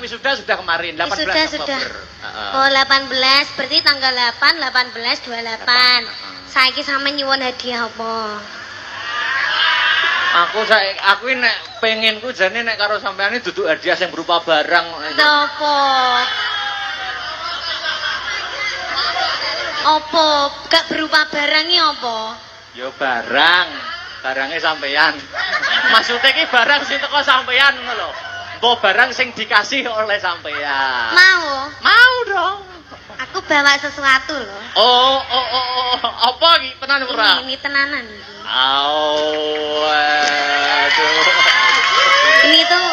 Wisuda sudah kemarin 18 Oktober. Oh 18 berarti tanggal 8 18 28. Saiki sampe nyuwun hadiah apa? Aku nek penginku jane nek karo sampean iki duduk hadiah sing berupa barang. Apa? Apa? Gak berupa barang iki apa? Ya barangnya sampean. Maksudnya iki barang sing teko sampean ngono lho. Mbok barang sing dikasih oleh sampean. Mau dong. Aku bawa sesuatu loh. Oh. Apa iki tenan ora? Ini tenanan iki. Aduh. Ini tuh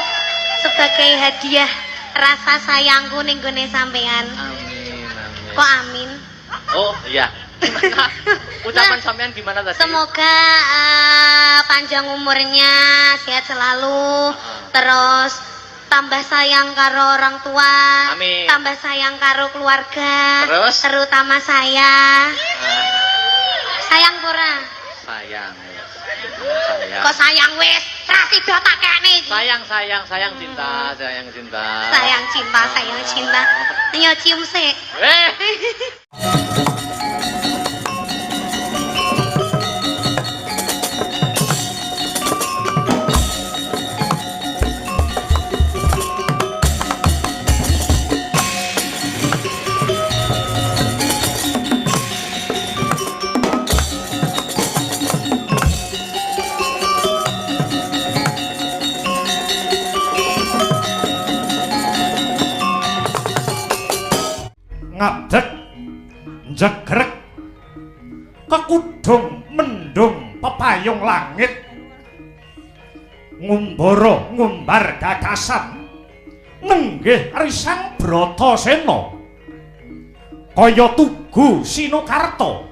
sebagai hadiah rasa sayangku ning gone sampean. Amin. Kok amin? Oh, iya. Ucapan sampean gimana tadi? Semoga panjang umurnya, sehat selalu, terus tambah sayang karo orang tua, amin. Tambah sayang karo keluarga, terus? Terutama saya. Sayang pura? Sayang. Kok sayang wis? Ra sida tak kene iki. Sayang cinta. Sayang cinta. Ayo cium sik. Ngadeg jegrek kekudung mendung pepayung langit ngumbara ngumbar gagasan nenggih risang Bratasena kaya tugu Sinokarta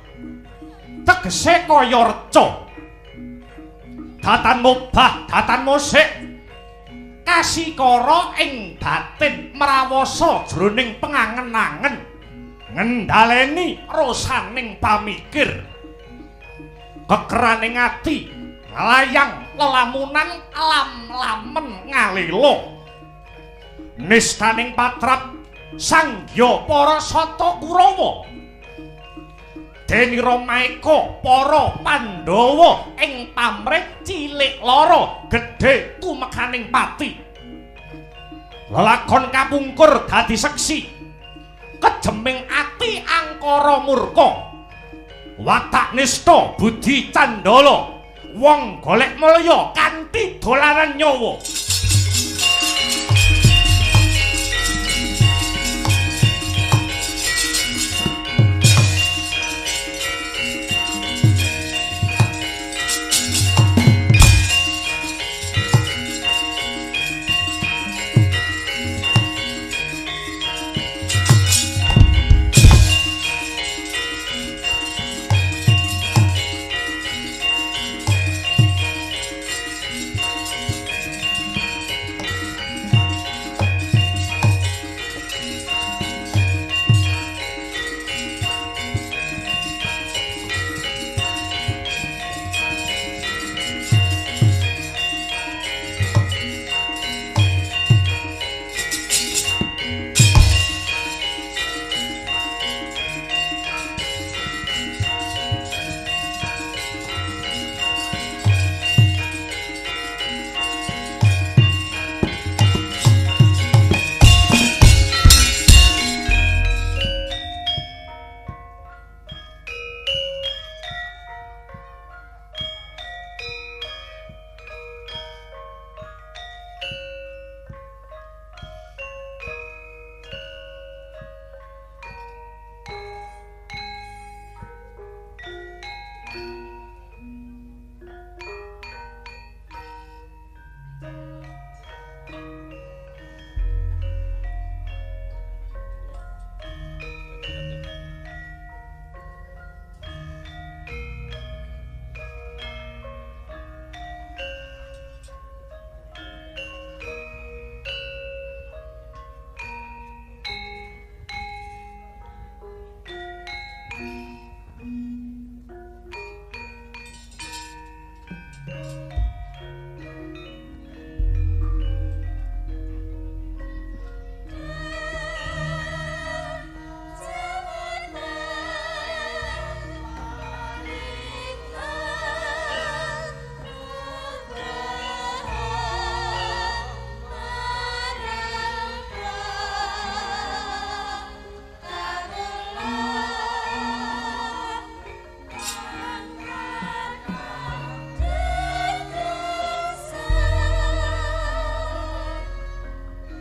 tegese kaya reca datan mobah datan musik kasikara ing batin mrawasa jroning pengangen-angen ngendhaleni rasaning pamikir kekeraning ati nglayang lelamunan lam-lamen ngalila nistaning patrap sanggya para sata Kurawa deni Ramaeka para Pandhawa ing pamrih cilik lara gedhe tumekaning pati lelakon kapungkur dadi seksi kejeming ati angkara murka watak nista budi candala wong golek mulya kanthi dolanan nyawa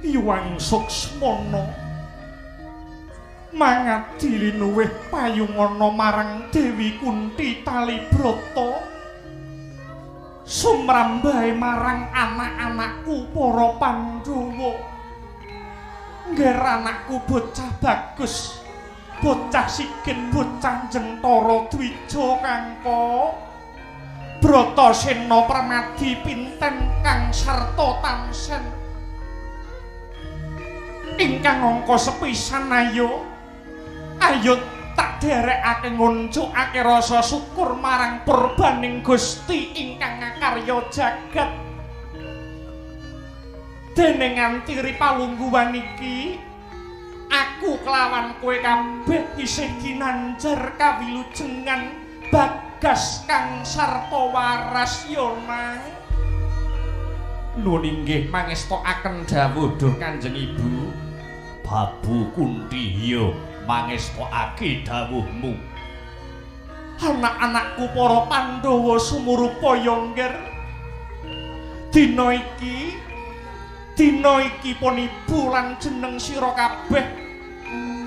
Hyang Suksmana mangadili nuwih payungana marang Dewi Kunti Talibrata sumrambahe marang anak-anakku para Pandhawa. Ngger anakku bocah bagus, bocah sigit, bocah Jentara Dwija Kangka Bratasena Permadi pinten kang sarta tamsen ingkang angka sepisan. Ayo tak derekake nguncukake rasa syukur marang purbaning Gusti ingkang ngakarya jagat. Dene ngantiri palungguhan iki aku kelawan kowe kabeh isih ginanjar kawilujengan Bagas kang sarta waras Yonang. Nuwun inggih mangestokaken dawuh Duh Kanjeng Ibu. Babu Kunti ya mangestokake dawuhmu. Anak-anakku para Pandhawa sumurupa Yongger. Dina iki pun ibu lan jeneng sira kabeh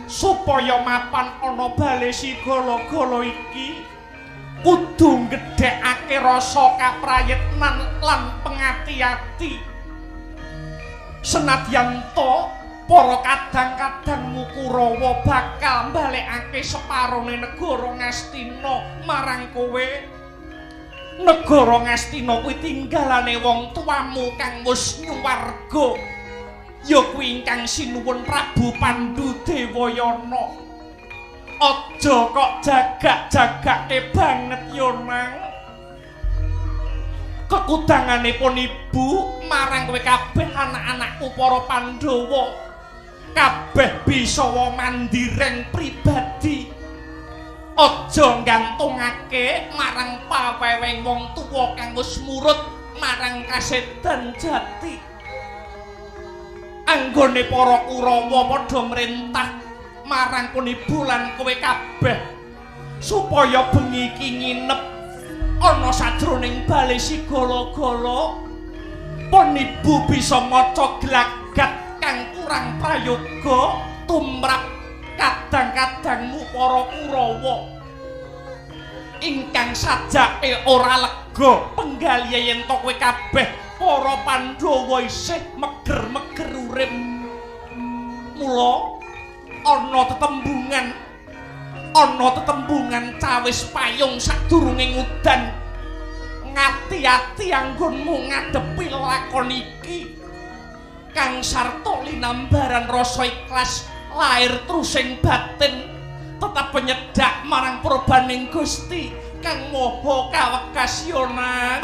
supaya mapan ana bale sigala-gala iki kudu gedhekake rasa kaprayitnan lan pengati-ati. Senadyan to para kadang-kadangmu Kurawa bakal mbalekake separone negara Ngastina marang kowe. Negara Ngastina kuwi tinggalane wong tuamu kang wis nyuwarga, ya kuwi ingkang sinuwun Prabu Pandhu Dewayana. Aja kok jagak-jagake banget Yonang. Kekudanganipun ibu marang kowe kabeh anak-anakku para Pandhawa kabeh bisa mandireng pribadi. Aja nggantungake marang paweweng wong tuwa kang wis murut marang kasedan jati. Anggone para Kurawa padha mrentah marang ibu lan kowe kabeh supaya bengi iki nginep ana sajroning bale sigala-gala. Pun ibu bisa maca glagat kang kurang prayoga tumrap kadang-kadangmu para Kurawa ingkang sajake ora lega penggalih yen to kowe kabeh para Pandhawa isih meger-meger urip. Mula ana tetembungan cawis payung sadurunge udan. Ngati-ati anggonmu ngadepi lakon iki kang sarta linambaran rasa ikhlas lahir trusing batin tetap penyedak marang purbaning Gusti kang maha kawegas Yonang.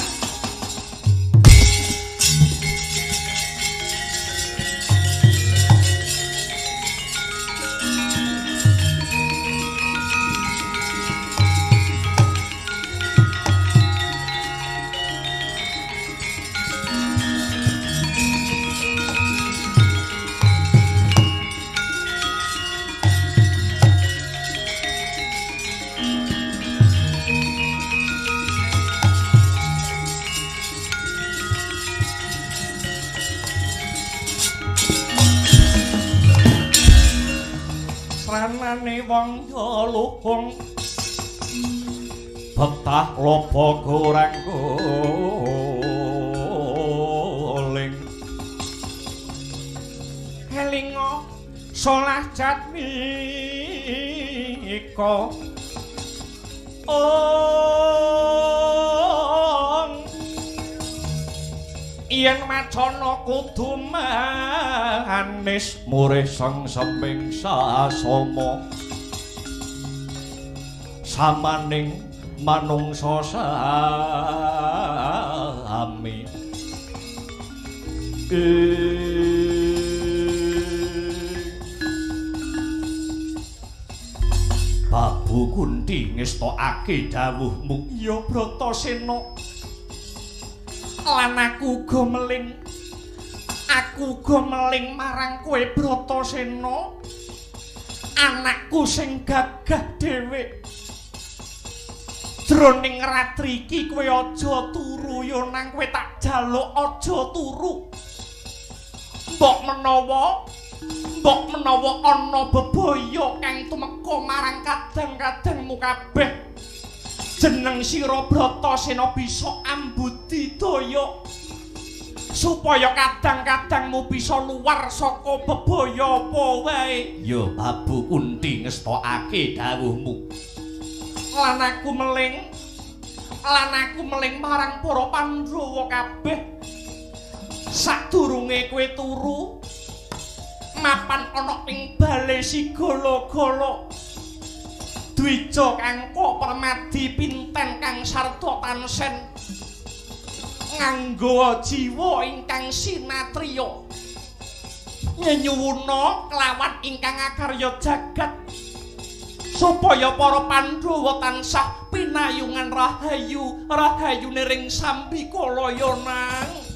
Ranane wong luhung betah lopo gorang guling elingo solah jatmika yen macana kudu manis murih sang semping sasama samaning manungsa sami Babu Kunti ngestokake dawuhmu. Ya Bratasena, lan aku uga meling marang kowe Bratasena, anakku sing gagah dhewe. Jroning ratri iki kowe aja turu Yonang, kowe tak jaluk aja turu. mbok menawa ana bebaya kang tumeka marang kadang-kadangmu kabeh jeneng sira Bratasena bisa ambudidaya supaya kadang-kadangmu bisa luar saka bebaya apa wae. Ya Prabu Kunti ngestokake dawuhmu. Lan aku meling marang para Pandhawa kabeh. Sadurunge kowe turu mapan ana ing bale Sigala-gala. Dwija Kangka Permadi Pinten kang sarta tansen nganggo jiwa ingkang sinatriya nyuwuna kelawan ingkang akarya jagat supaya para Pandhawa tansah pinayungan rahayune ring Sambikalaya nang.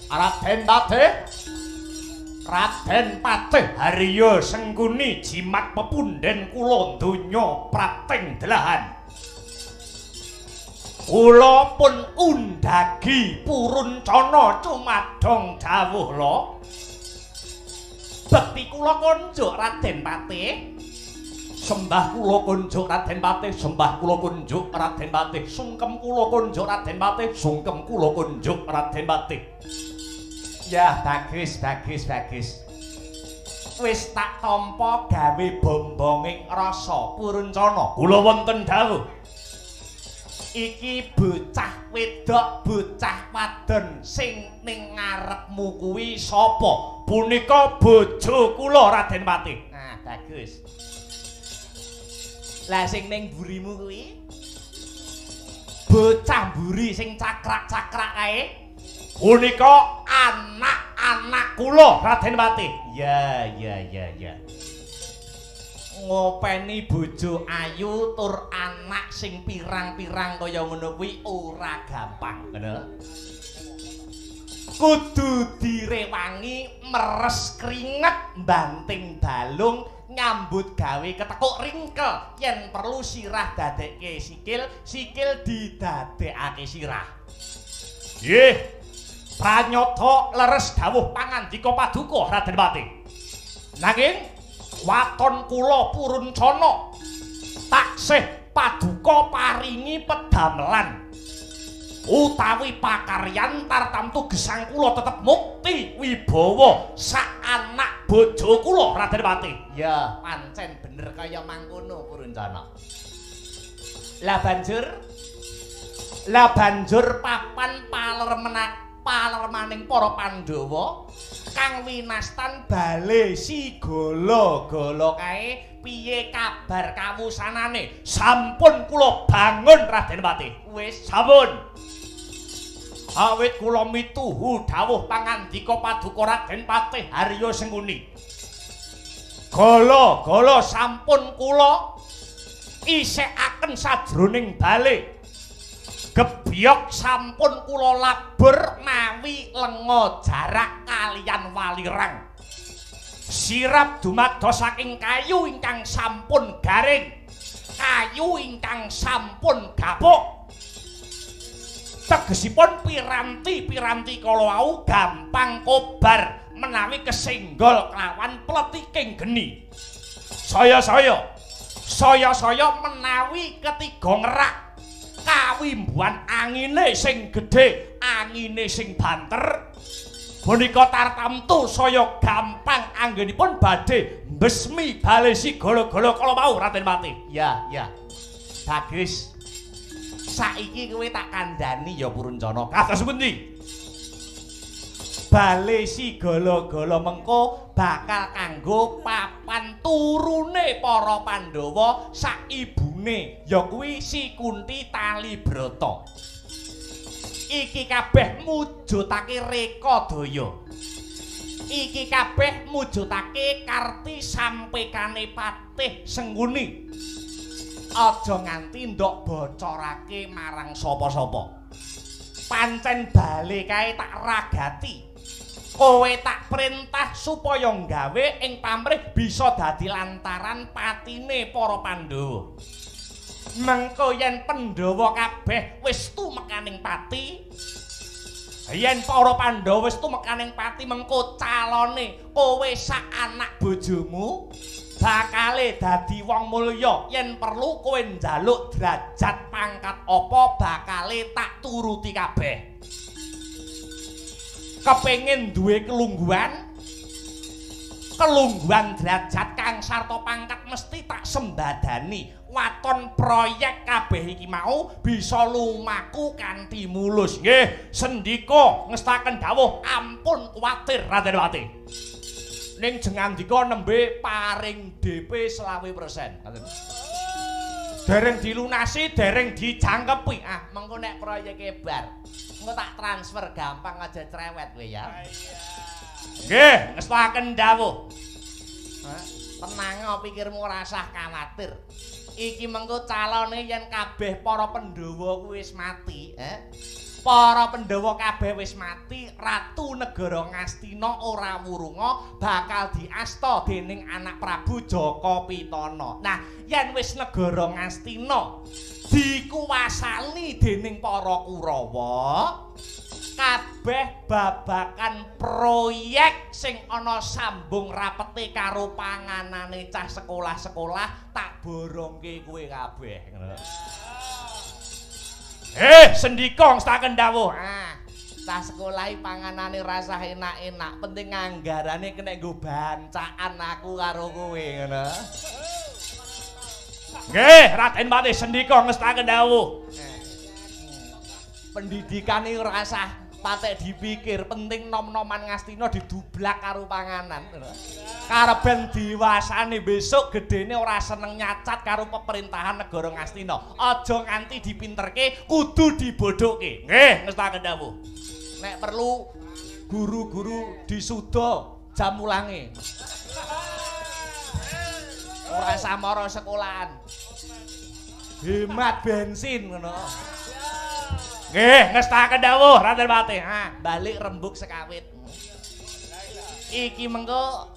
Raden Patih. Raden Patih Harya Sengkuni jimat pepunden kula donya prating delahan. Kula pun undhagi Puruncana cumadong dawuh la. Bekti kula kunjuk Raden Patih. Sembah kula kunjuk Raden Patih, sembah kula kunjuk Raden Patih, sungkem kula kunjuk Raden Patih, sungkem kula kunjuk Raden Patih. Ya, bagus. Wis tak tampa gawe bombonging rasa Puruncana. Kula wonten dawuh. Iki bocah wedok, bocah wadon sing ning ngarepmu kuwi sapa? Punika bojo kula Raden Patih. Nah, bagus. Lah sing ning mburimu kuwi bocah mburi sing cakrak-cakrak kae. Punika anak-anak kula Raden Patih. Ya. Ngopeni bojo ayu tur anak sing pirang-pirang kaya ngono kuwi ora gampang, ngono. Kudu direwangi meres keringet banting balung nyambut gawe ketekuk ringkel yen perlu sirah dadekke sikil didadekake sirah. Nggih. Pranyata leres dawuh pangandika paduka Raden Patih. Nanging waton kula Puruncana taksih paduka paringi pedamelan utawi pakaryan tartamtu gesang kula tetep mukti wibawa sak anak bojo kula Raden Patih. Ya, pancen bener kaya mangkono Puruncana. Lah banjur papan palermaning para Pandhawa kang winastan bale sigala-gala kae piye kabar kawusanane? Sampun kula bangun Raden Patih. Wis sampun. Awit kula mituhu dawuh pangandika paduka Raden Patih Harya Sengkuni. Gala-gala sampun kula isekaken sajroning bale. Gebyok sampun kula labur mawi lenga jarak kaliyan walirang. Sirap dumados saking kayu ingkang sampun garing, kayu ingkang sampun gapuk. Tegesipun piranti-piranti kala wau gampang kobar menawi kesenggol kelawan pletiking geni. Saya menawi ketiga ngerak kawimbuhan angine sing gedhe, angine sing banter. Punika tartamtu saya gampang anggenipun badhe mbesmi balesi gala-gala kala mau Raden Patih. Ya. Bagus. Saiki kowe tak kandhani ya Puruncana. Kados pundi? Balesi gala-gala mengko bakal kanggo papan turune para Pandhawa sak ibune ya kuwi si Kunti Talibrata. Iki kabeh mujudake reka daya. Iki kabeh mujudake karti sampekane Patih Sengkuni. Aja nganti ndok bocorake marang sapa-sapa. Pancen bale kae tak ragati. Kowe tak perintah supaya nggawe ing pamrih bisa dadi lantaran patine para Pandhawa. Mengko yen Pandhawa kabeh wis tumekaning pati, yen para Pandhawa wis tumekaning pati mengko calone kowe sak anak bojomu bakale dadi wong mulya. Yen perlu kowe njaluk derajat pangkat apa bakale tak turuti kabeh. Kepengin duwe kelungguhan derajat kang sarta pangkat mesti tak sembadani. Waton proyek kabeh iki mau bisa lumaku kanthi mulus. Nggih, sendika ngestaken dawuh ampun kuwatir Raden Patih. Ning jengandika nembe paring DP 20%. Dereng dilunasi, dereng dijangkepi. Ah, mengko nek proyeke bar, engko tak transfer gampang aja cerewet kowe ya. Nggih, ngestaken dawuh. Tenang pikirmu ora usah kuwatir. Iki mengko calone yen kabeh para Pandhawa kuwi wis mati, Para Pandhawa kabeh wis mati, Ratu Negara Ngastina ora wurunga bakal diasta dening anak Prabu Jaka Pitana. Nah, yen wis negara Ngastina dikuwasani dening para Kurawa, kabeh babakan proyek sing ana sambung rapete karo panganane cah sekolah-sekolah tak borongke kowe kabeh. Sendika ngestaken dawuh. Cah sekolah panganane rasa enak-enak, penting anggarane kena nggo bancaan aku karo kowe ngono. Nggih, Raden Patih sendika ngestaken dawuh. Pendidikane ora usah patek dipikir, penting nom-noman Ngastina didublak karo panganan. Kareben diwasane besok gedene ora seneng nyacat karo pemerintahan negara Ngastina. Aja nganti dipinterke, kudu dibodhoke. Nggih, ngestaken dawuh. Nek perlu guru-guru disuda jam mulange. Ora samara sekolahan. Hemat bensin ngono. Nggih, ngestaken dawuh Raden Patih. Balik rembug sekawit. Iki mengko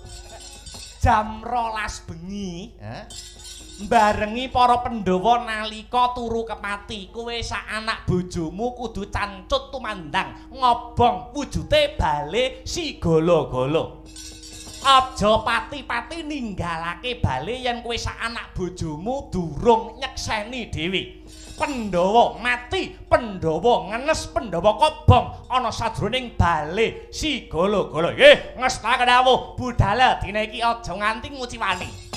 jam 12 bengi, barengi para Pandhawa nalika turu kepati. Kowe sak anak bojomu kudu cancut tumandang ngobong wujute bale si golo-golo. Aja pati-pati ninggalake bale yen kowe sak anak bojomu durung nyekseni dhewe. Pandhawa mati, Pandhawa ngenes, Pandhawa kobong ana sajroning bale si golo-golo. Nggih, ngestaken dawuh budhal dina iki aja nganti nguciwani.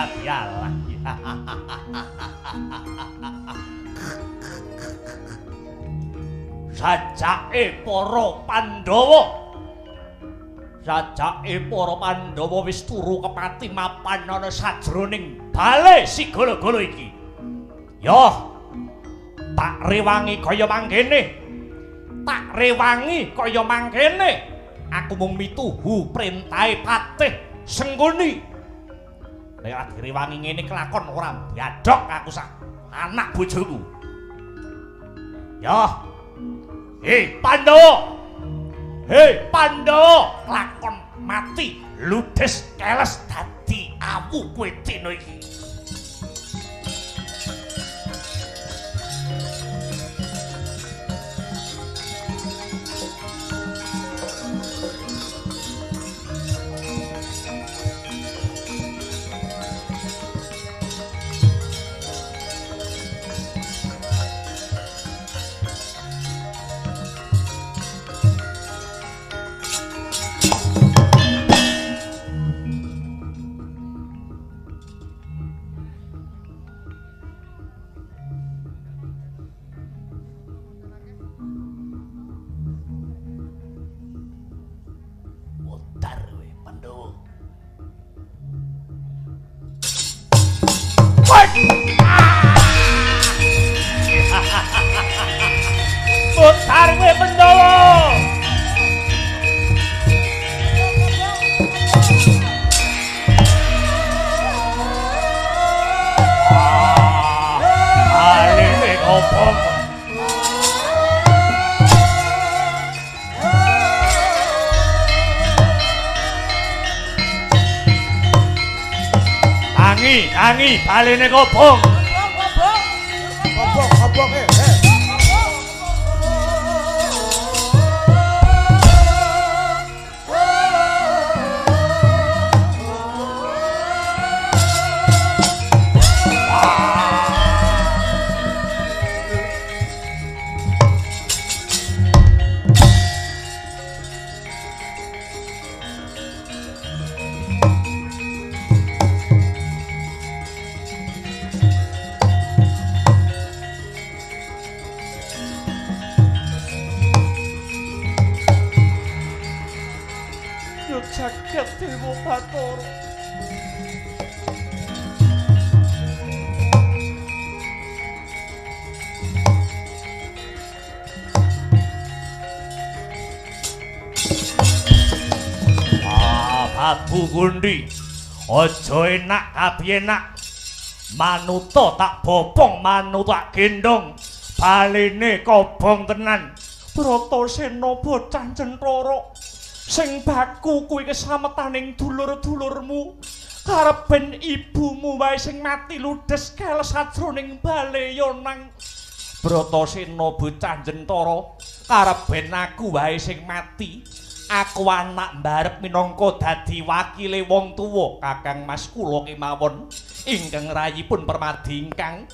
dadi alah. Sajake para Pandhawa. Sajake para Pandhawa wis turu kepati mapan ana sajroning bale sigala-gala iki. Yo, tak rewangi kaya mangkene. Tak rewangi kaya mangkene. Aku mung mituhu perintahe Patih Sengguni. Nek direwangi ngene kelakon ora biadok aku sak anak bojoku. Yo. Pandhawa. Pandhawa, lakon mati ludes keles dadi awu kowe dina iki. Putar kowe Pandhawa. Aline opo? Tangi, balene kobong. Kobong Jagat Dewa Bathara. Batu Gundi, aja enak kapienak. Manuta tak bopong, manuta tak gendong. Balene kobong tenan. Bratasena bocah Cendhara. Sing baku kuwi kesametaning dulur-dulurmu. Karepen ibumu wae sing mati ludes keles sajroning bale yonang. Bratasena bocah Cendhara. Karepen aku wae sing mati. Aku anak mbarep minangka dadi wakile wong tuwa Kakang Mas kula kemawon ingkang rayipun permadi ingkang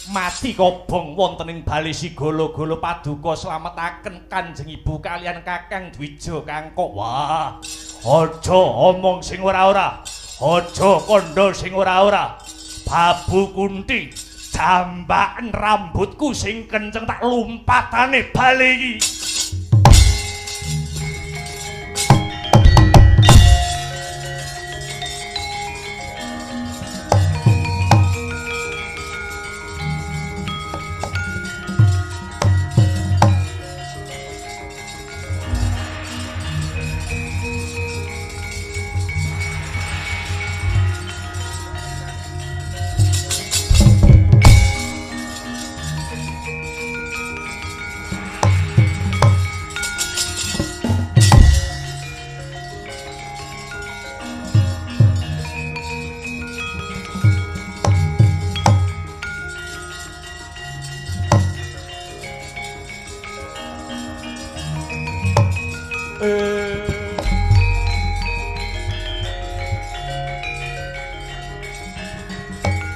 mati kobong wonten ing bali sigala-gala paduka slametaken Kanjeng Ibu kalian Kakang Dwija Kangkok. Wah, aja omong sing ora-ora, aja kandha sing ora-ora. Babu Kunti, jambaken rambutku sing kenceng tak lumpatane bali iki.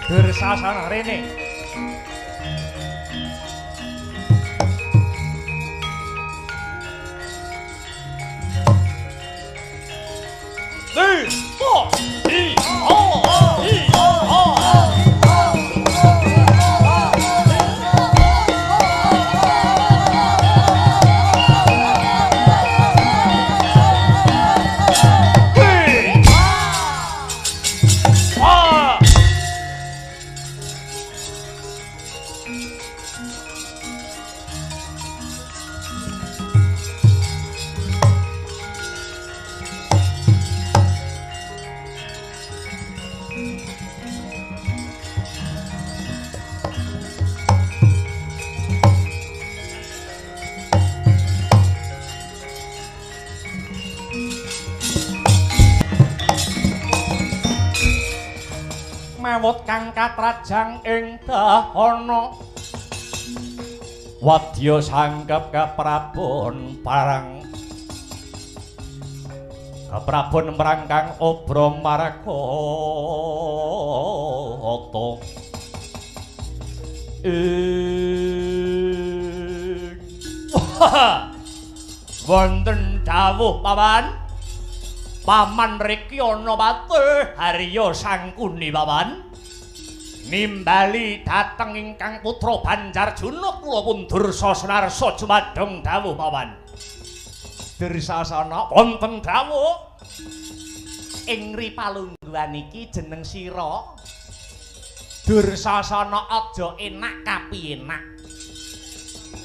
Bersasana rene. Di, oh, mawut kang katrajang ing dahana wadya sanggep kaprabon parang kaprabon merangkang obro maragata wonten dawuh paman riki ana pate Harya Sangkuni paman nimbali dhateng ingkang putra Banjarjuna kula pundur Sasnarsa jumadhong dawuh paman Dirsasana wonten dawuh ing ripalungguhan iki jeneng sira Dursasana aja enak kapienak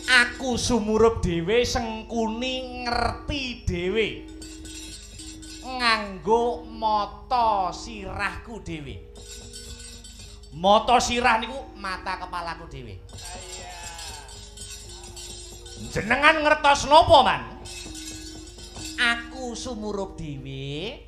aku sumurup dhewe Sangkuni ngerti dhewe nganggo mata sirahku dhewe. Mata sirah niku mata kepalaku dhewe. Jenengan ngertos napa, Man? Aku sumurup dhewe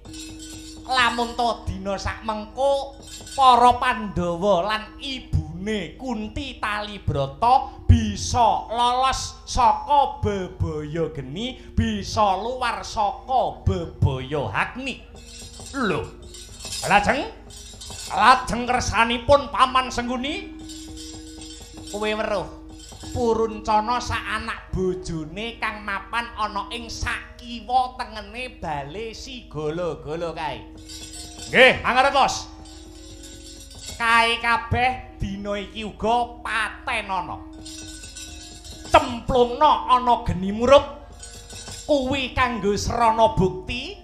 lamun to dina sakmengko para Pandhawa lan ibune Kunti Talibrata bisa lolos saka bebaya geni, bisa luar saka bebaya Agni. Lho, lajeng kersanipun Paman Sangkuni kowe weruh Puruncana sak anak bojone kang mapan ana ing sakiwa tengene bale Sigala-gala kae. Nggih, mangertos. Kae kabeh dina iki uga patenana. Cemplungna ana geni murup kuwi kanggo srana bukti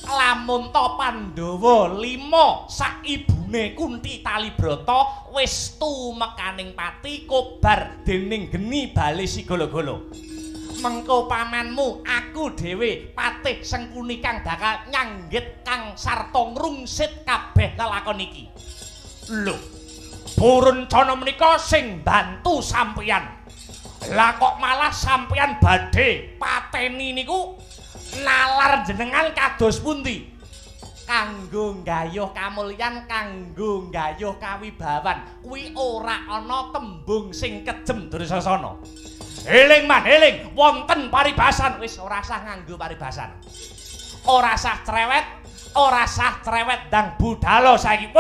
lamun to Pandhawa 5 sak ibune Kunti Talibrata wis tumekaning pati kobar dening geni bale Sigala-gala. Mengko pamanmu aku dhewe Patih Sangkuni kang bakal nyanggit kang sarta ngrungsit kabeh lelakon iki. Lho, Puruncana menika sing bantu sampeyan. Lah kok malah sampeyan badhe pateni niku nalar jenengan kados pundi? Kanggo nggayuh kamulyan, kanggo nggayuh kawibawan. Kuwi ora ana tembung sing kejem Dursasana. Eling man, eling wonten paribasan. Wis ora usah nganggo paribasan. Ora usah cerewet, ora usah cerewet ndang budhalo saiki.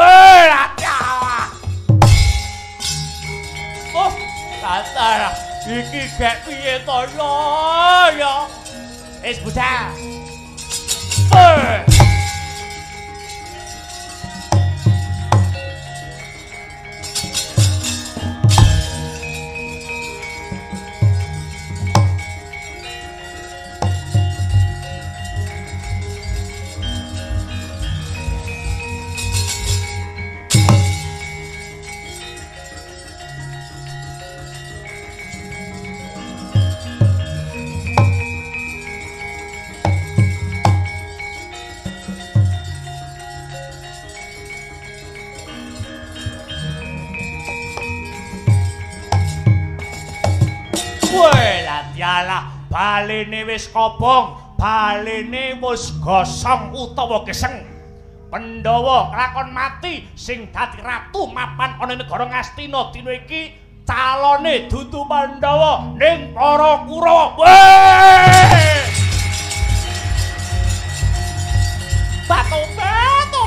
Oh, katar iki gek piye to ya? Wis budhal. Yalah, balene wis kobong, balene wis gosong utawa geseng. Pandhawa lakon mati sing dadi ratu mapan ana negara Ngastina dina iki calone dudu Pandhawa ning para Kurawa. Batu-batu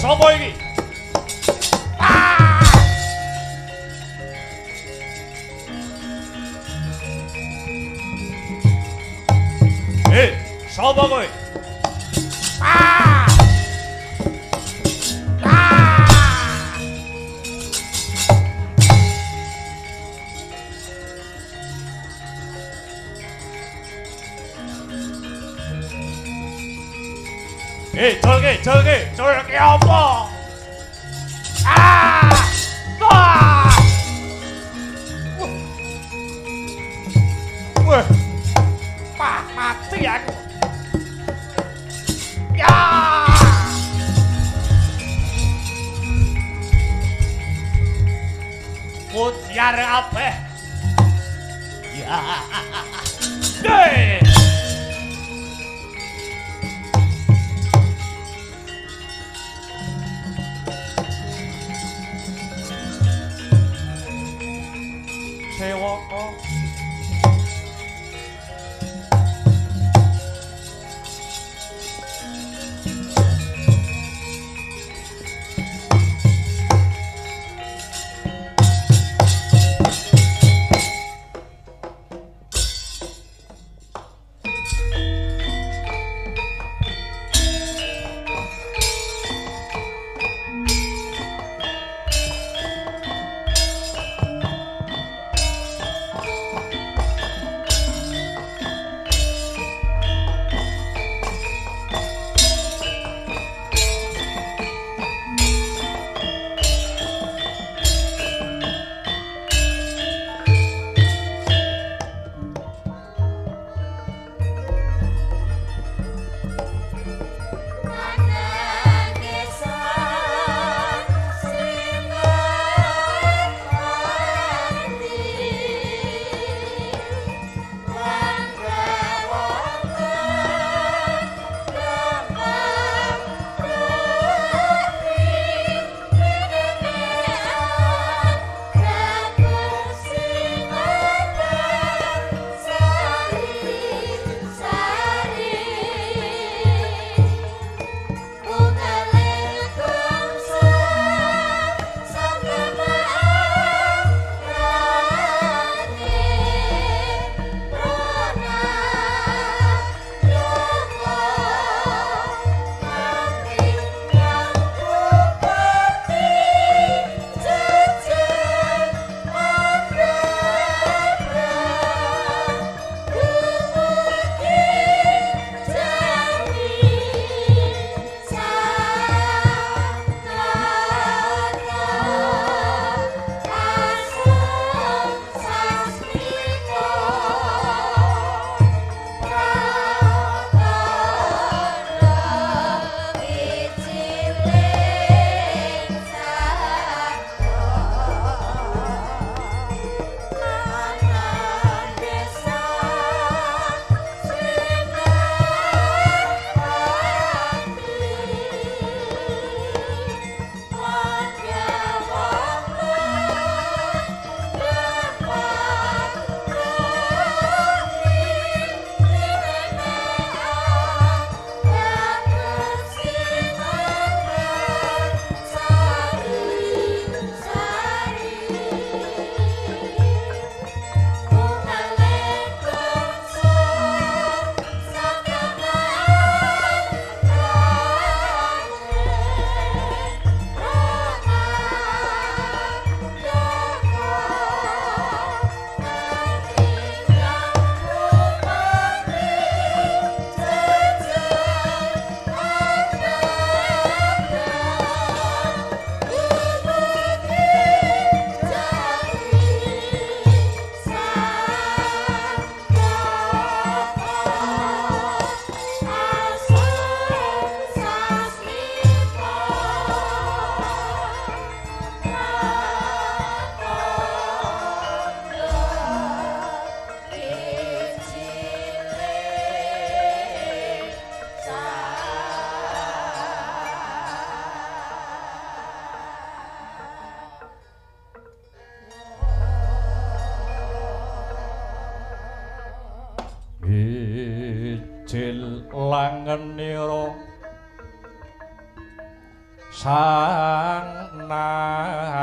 sapa iki? Sapa kowe? Colke apa? Wah, mati aku. Ya. bayar kabeh. Ya. Hei. Sewaka Ijil langenira sang nar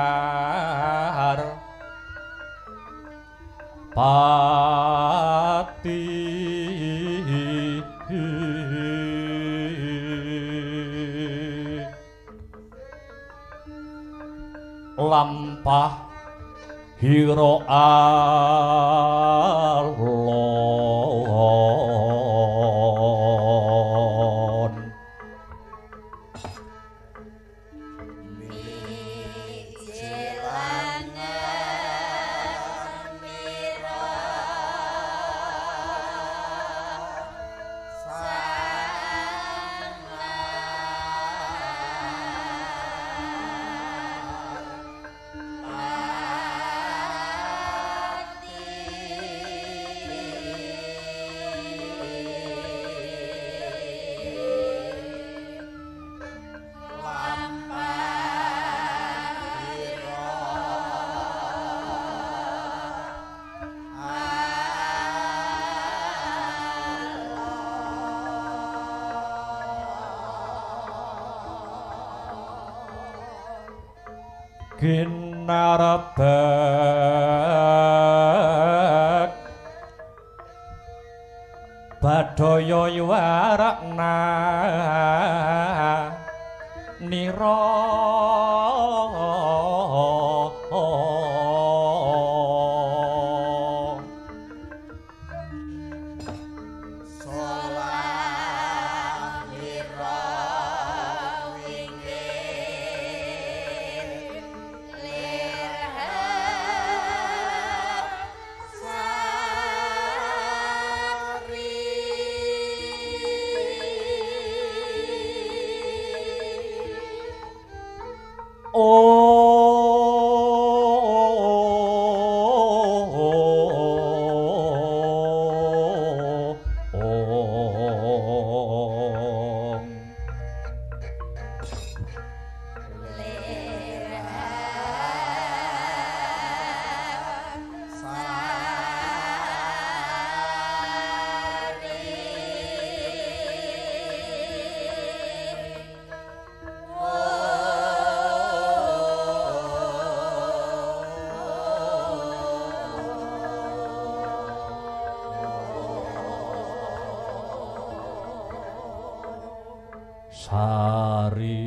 pati lampah hira alon ginarebek badaya yuwarakna nira Sari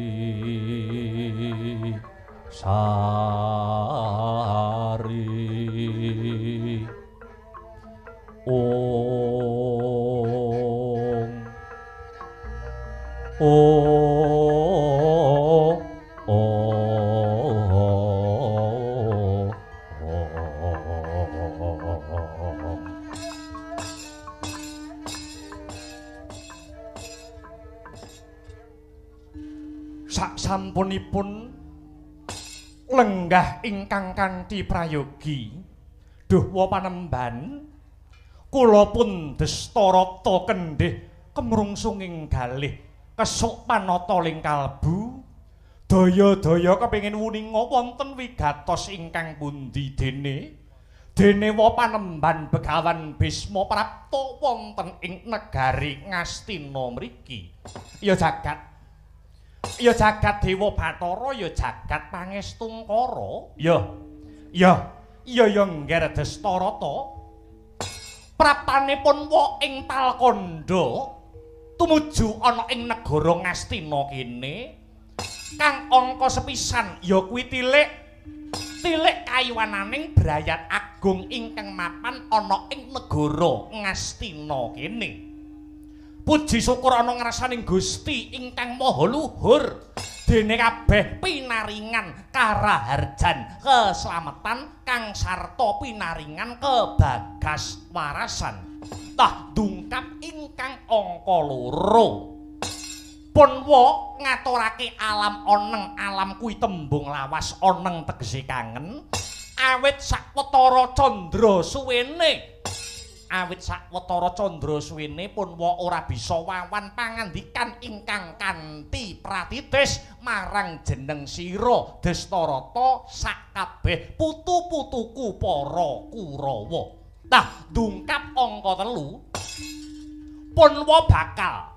Saksampunipun lenggah ingkang kanthi prayogi duhwa panemban kula pun Destarata kendhih kemrungsunging galih kesuk panata ling kalbu daya-daya kepengin wuninga wonten wigatos ingkang pundi dene wa panemban Begawan Bisma prapta wonten ing negari Ngastina mriki ya jagat Dewa Bathara ya jagat Pangestungkara ya ngger Destarata praptanipun wa ing Talkanda tumuju ana ing negara Ngastina kene kang angka sepisan ya kuwi tilik kayuwananing brayat agung ingkang mapan ana ing negara Ngastina kene. Puji syukur ana ngrasaning Gusti ingkang maha luhur dene kabeh pinaringan karaharjan keslametan kang sarta pinaringan kebagas warasan tah dungkap ingkang angka loro pun wa ngaturake alam oneng alam kuwi tembung lawas oneng tegese kangen awit sakwetara candra suwene pun wa ora bisa wawan pangandikan ingkang kanthi pratitis marang jeneng sira Destarata sakabeh putu-putuku para Kurawa. Tah dungkap angka 3 pun wa bakal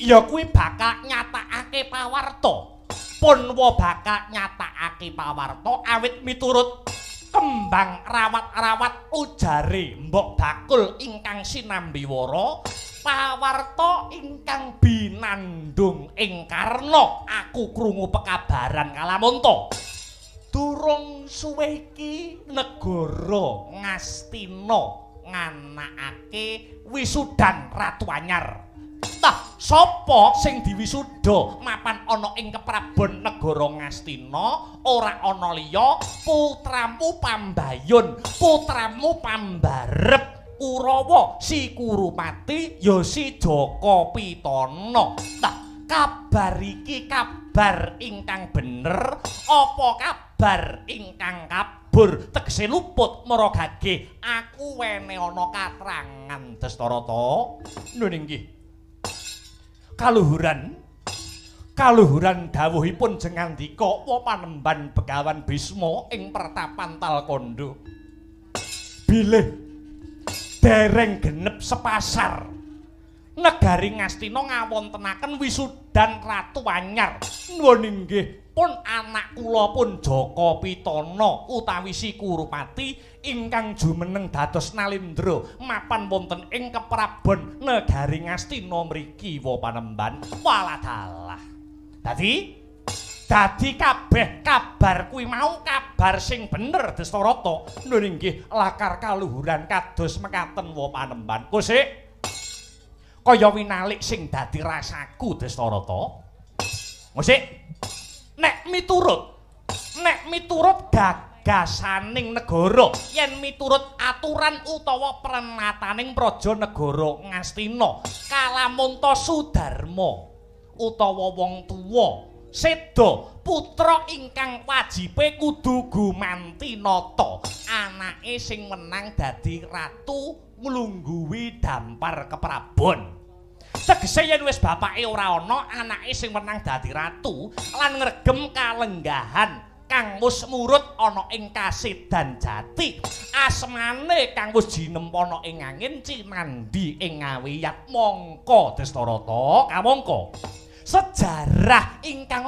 ya kuwi bakal nyatakake pawarta. Pun wa bakal nyatakake pawarta awit miturut kembang rawat-rawat ujare Mbok Bakul ingkang sinambiwara pawarta ingkang binandung ing karna aku krungu pekabaran kalamunta durung suwe iki negara Ngastina nganakake wisudan Ratu Anyar. Tah sapa sing diwisuda mapan ana ing keprabon negara Ngastina ora ana liya putramu Pambayun, putramu Pambarep, Kurawa, si Kurupati ya si Jaka Pitana. Tah kabar iki kabar ingkang bener apa kabar ingkang kabur tegese luput maragage aku wene ana katrangan Destarata. Lho nggih kaluhuran dawuhipun jengandika wa panemban Begawan Bisma ing pertapan Talkanda bilih dereng genep sepasar negari Ngastina ngawontenaken wisudan Ratu Anyar. Nuwun inggih pun anak kula pun Jaka Pitana utawi Si Kurupati ingkang jumeneng dados Nalindra mapan wonten ing keprabon negari Ngastina mriki wa Panembahan. Waladalah. Dadi kabeh kabar kuwi mau kabar sing bener Destarata. Lho nggih lakar kaluhuran kados mekaten wa Panembahan. Kusik kaya winalik sing dadi rasaku Destarata. Kusik nek miturut gagasaning negara, yen miturut aturan utawa prenataning praja negara Ngastina, kalamunta Sudarma utawa wong tuwa seda putra ingkang wajibe kudu gumanti nata, anake sing menang dadi ratu nglungguhi dampar keprabon. Tegese yen wis bapake ora ana, anake sing menang dadi ratu lan ngregem kalenggahan kang wis murut ana ing Kasedan Jati, asmane kang wis jinempono ing angin cinandhi ing ngawiyat. Mongko Destarata kamangka sejarah ingkang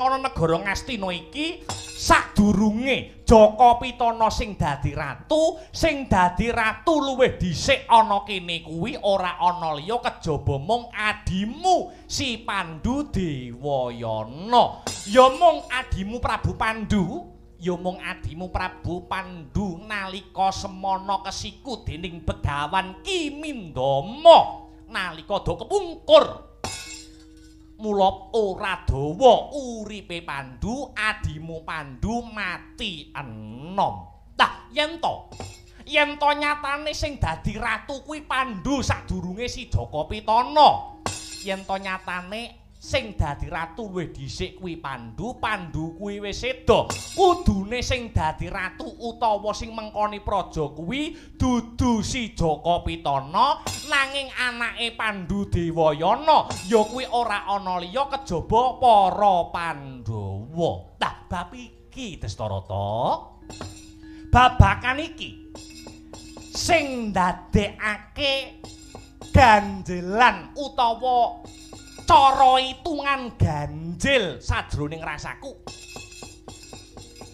ana negara Ngastina iki sadurunge Jaka Pitana sing dadi ratu luwih dhisik ana kene kuwi ora ana liya kejaba mung adimu Si Pandhu Dewayana. Ya mung adimu Prabu Pandhu nalika semana kesiku dening Begawan Ki Mindama nalika do kepungkur. Mula ora dawa uripe Pandhu, adimu Pandhu mati enom. Tah yen to nyatane sing dadi ratu kuwi Pandhu sadurunge Si Jaka Pitana. Yen to nyatane sing dadi ratu luwih dhisik kuwi Pandhu kuwi wis seda. Kudune sing dadi ratu utawa sing mengkoni praja kuwi dudu Si Jaka Pitana, nanging anake Pandhu Dewayana ya kuwi ora ana liya kejaba para Pandhawa. Tah bab iki Destarata, babakan iki sing ndadekake ganjelan utawa cara itungan ganjil sajroning rasaku.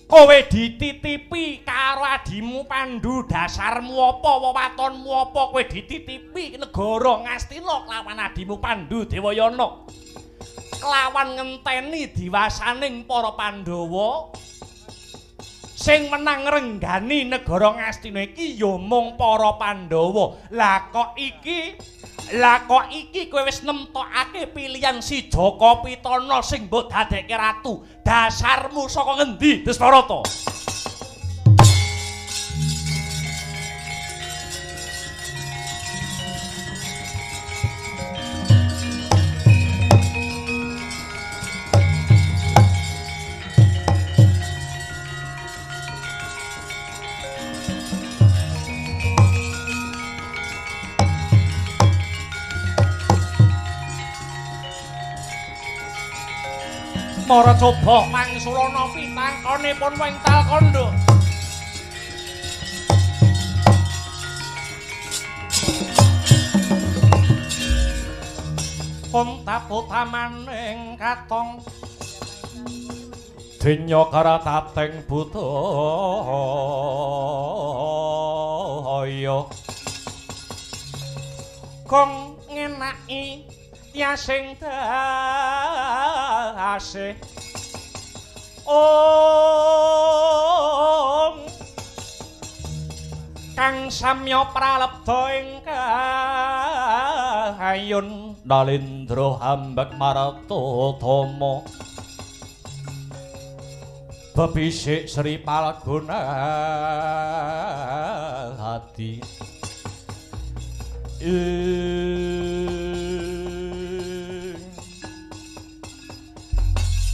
Kowe dititipi karo adimu Pandhu, dasarmu apa, wewatonmu apa, kowe dititipi negara Ngastina kelawan adimu Pandhu Dewayana, kelawan ngenteni diwasaning para Pandhawa. Sing menang ngrenggani negara Ngastina iki ya mung para Pandhawa. Lah kok iki kowe wis nemtokake pilihan Si Jaka Pitana sing mbok dadekke ratu. Dasarmu saka ngendi Destarata? Mara coba mangsulana pitangkonipun wengtal kandha. Kontap utamaning katong dinya karatateng budaya kong ngenaki ya sing dase Om kang samya pralebda ingkang ayun Nalindra hambek maratotama bebisik Sri Palguna hati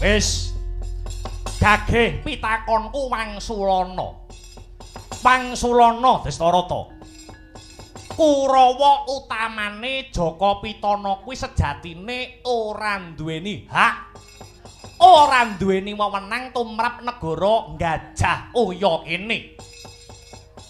wis gageh pitakonku Wangsulana Destarata. Kurawa utamane Jaka Pitana kuwi sejatine ora duweni hak, ora duweni wewenang tumrap negara Gajah Uya kene.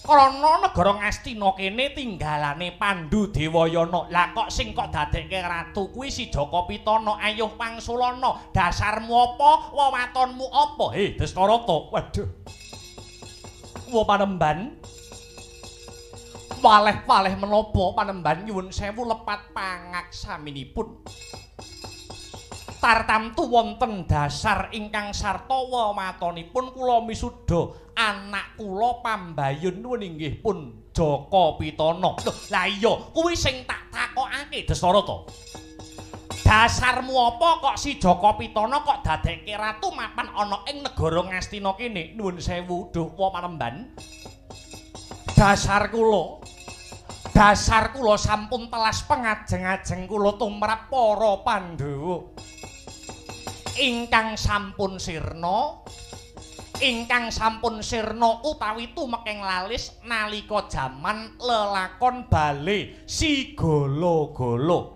Krana negara Ngastina kene tinggalane Pandhu Dewayana. Lah kok sing kok dadekke ratu kuwi si Jaka Pitana. Ayuh Pangsulana, dasarmu apa? Wewatonmu apa? Destarata. Waduh. Wa Panembahan. Waleh-waleh menapa Panembahan nyuwun sewu lepat pangaksaminipun. Tartamtu wonten dasar ingkang sarta wewatonipun kula misuda anak kula Pambayun nuwun inggih pun Jaka Pitana. Lah iya kuwi sing tak takokake Destarata. Dasarmu apa kok si Jaka Pitana kok dadekke ratu mapan ana ing negara Ngastina kene? Nuwun sewu Duh Panembahan. Dasar kula sampun telas pengajeng-ajeng kula tumrap para Pandhawa. Ingkang sampun sirna utawi tumekeng lalis nalika jaman lelakon bale Sigala-gala.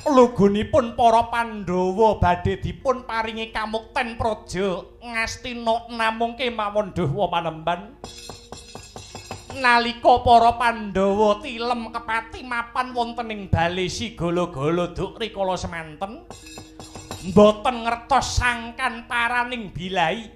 Lugunipun para Pandhawa badhe dipun paringi kamukten praja Ngastina namung kemawon Duh Panembahan. Nalika para Pandhawa tilem kepati mapan wonten ing bale Sigala-gala duk rikala semanten mboten ngertos sangkan paraning bilai.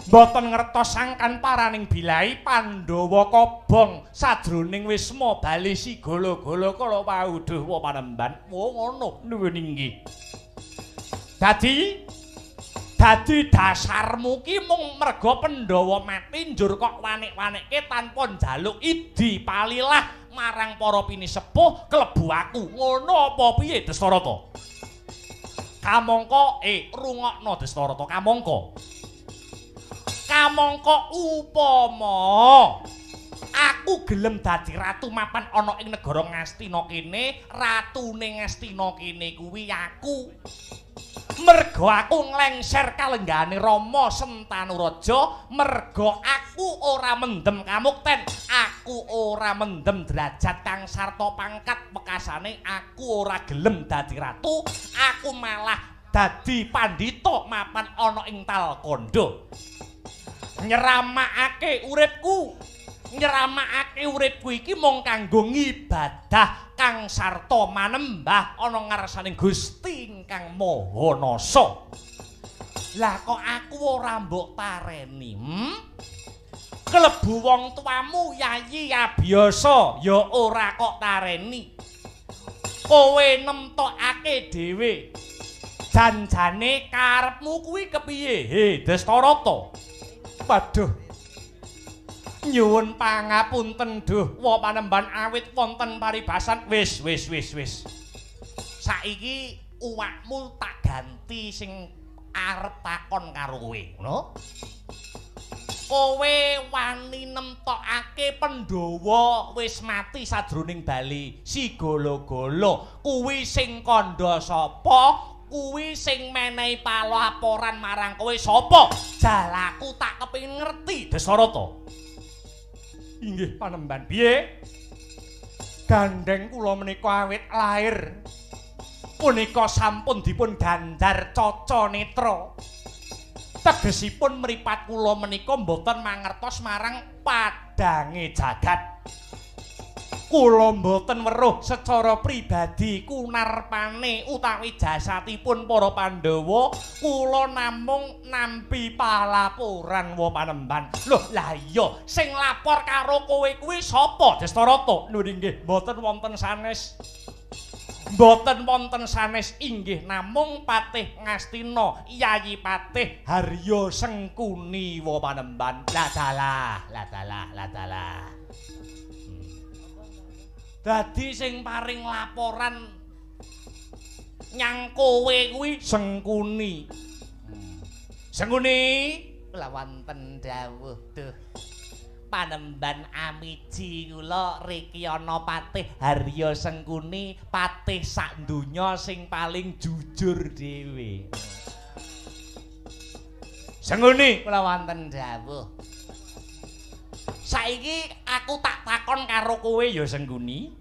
Mboten ngertos sangkan paraning bilai Pandhawa kobong sadroning wisma bali Sigala-gala kala wau Duh Panembahan. Oh ngono nuwun inggih. Dadi dasarmu ki mung merga Pandhawa mati njur kok wanik-wanikke tanpa njaluk idi palilah marang para pinisepuh klebu aku. Ngono apa piye Destarata? Kamangka rungokno Destarata kamangka upama aku gelem dadi ratu mapan ana ing negara Ngastina kene, ratune Ngastina kene kuwi aku. Merga aku nglengser kalenggane Rama Sentanuraja, merga aku ora mendem kamukten, aku ora mendem derajat kang sarta pangkat pekasane, aku ora gelem dadi ratu, aku malah dadi pandhita mapan ana ing Talkanda. Nyeramakake uripku iki mung kanggo ngibadah kang sarta manembah ana ngarsaning Gusti ingkang Maha Nasa. Lah kok aku ora mbok tareni? Klebu wong tuamu Yayi Abiyasa ya ora kok tareni. Kowe nemtokake dhewe. Janjane karepmu kuwi kepiye? Destarata. Waduh. Nyuwun pangapunten Duh Panembahan awit wonten paribasan. Wis. Saiki uwakmu tak ganti sing arep takon karo kowe, ngono? Kowe wani nemtokake Pandhawa wis mati sadroning bali Sigala-gala. Kuwi sing kandha sapa? Kuwi sing menehi palaporan marang kowe sapa? Jalaku tak kepengin ngerti, Destarata. Inggih Panembahan. Piye? Gandeng kula menika awit lair punika sampun dipun gandar Caca Netra. Tegesipun mripat kula menika mboten mangertos marang padange jagat. Kula mboten weruh secara pribadi kunarpane utawi jasatipun para Pandhawa, kula namung nampi palaporan Panembahan. Loh, lah iya sing lapor karo kowe kuwi sapa, Destarata? Lho nggih, mboten wonten sanes. Mboten wonten sanes inggih namung Patih Ngastina, Yayi Patih Harya Sengkuni Panembahan. Lah. Dadi sing paring laporan nyang kowe kuwi Sengkuni. Sengkuni kula wonten dawuh Duh Panembahan amiji kula riki ana Patih Harya Sengkuni, patih sak donya sing paling jujur dhewe. Sengkuni kula wonten dawuh. Saiki aku tak takon karo kowe ya Sengkuni.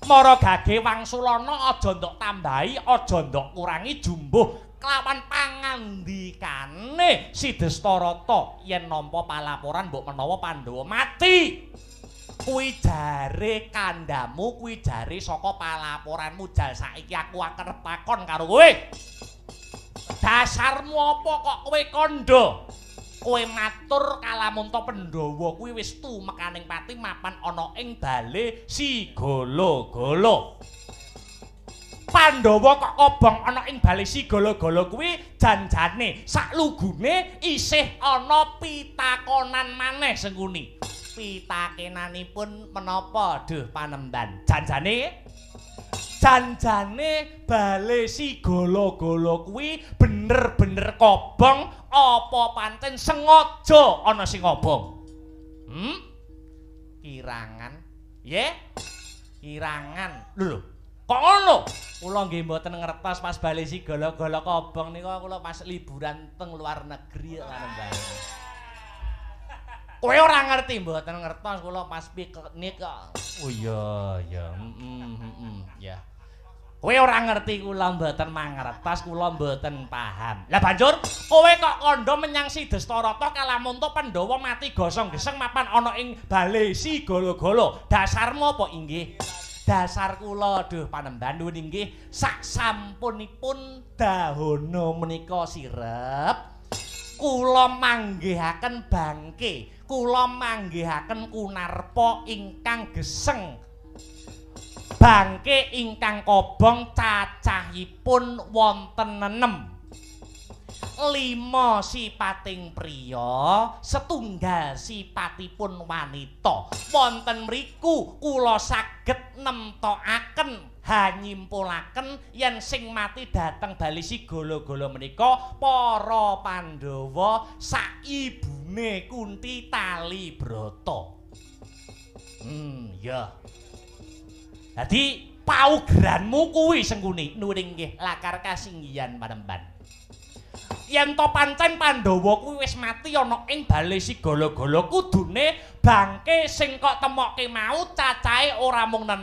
Mara gage Wangsulana aja ndok tambahi, aja ndok kurangi jumbuh kelawan pangandikane si Destarata yen nampa palaporan mbok menawa Pandhawa mati. Kuwi jare kandhamu, kuwi jare saka palaporanmu. Jal saiki aku arep takon karo kowe. Dasarmu apa kok kowe kandha? Kowe matur Kalamunta Pandhawa kuwi wis tumekaning pati mapan ana ing bale si Gala-gala. Pandhawa kok kobong ana ing bale si Gala-gala kuwi janjane saklugune isih ana pitakonan maneh sengkuni. Pitakenanipun menapa Duh Panembahan? Janjane bale si Gala-gala kuwi bener-bener kobong apa pancen sengaja ana sing ngobong? Kirangan. Nggih? Kirangan. Lho, kok ngono? Kula nggih mboten ngertos pas bale si Gala-gala kobong nika kula pas liburan teng luar negeri Panembahan. Kowe ora ngerti mboten ngertos kula pas piknik kok. Oh iya, ya. Ya. Kowe ora ngerti kula mboten mangertos, kula mboten paham. Lah banjur kowe kok kandha menyang si Destarata Kalamunta Pandhawa mati gosong-geseng mapan ana ing bale si Gala-gala. Dasarmu apa inggih? Dasar kula Duh Panembahan nuwun inggih sak sampunipun dahana menika sirep kula manggihaken bangke, kula manggihaken kunarpa ingkang geseng. Bangke ingkang kobong cacahipun wonten 6. 5 sipating priya, setunggal sipatipun wanita. Wonten mriku kula saged nemtokaken hanyimpulaken yen sing mati dhateng bali si Gala-gala menika para Pandhawa saibune Kunti Talibrata. Ya. Dadi paugeranmu kuwi Sengkuni nuwun inggih lakar kasinggihan Panembahan. Yen to pancen Pandhawa kuwi wis mati ana ing bale si Gala-gala kudune bangke sing kok temokke mau cacahe ora mung 6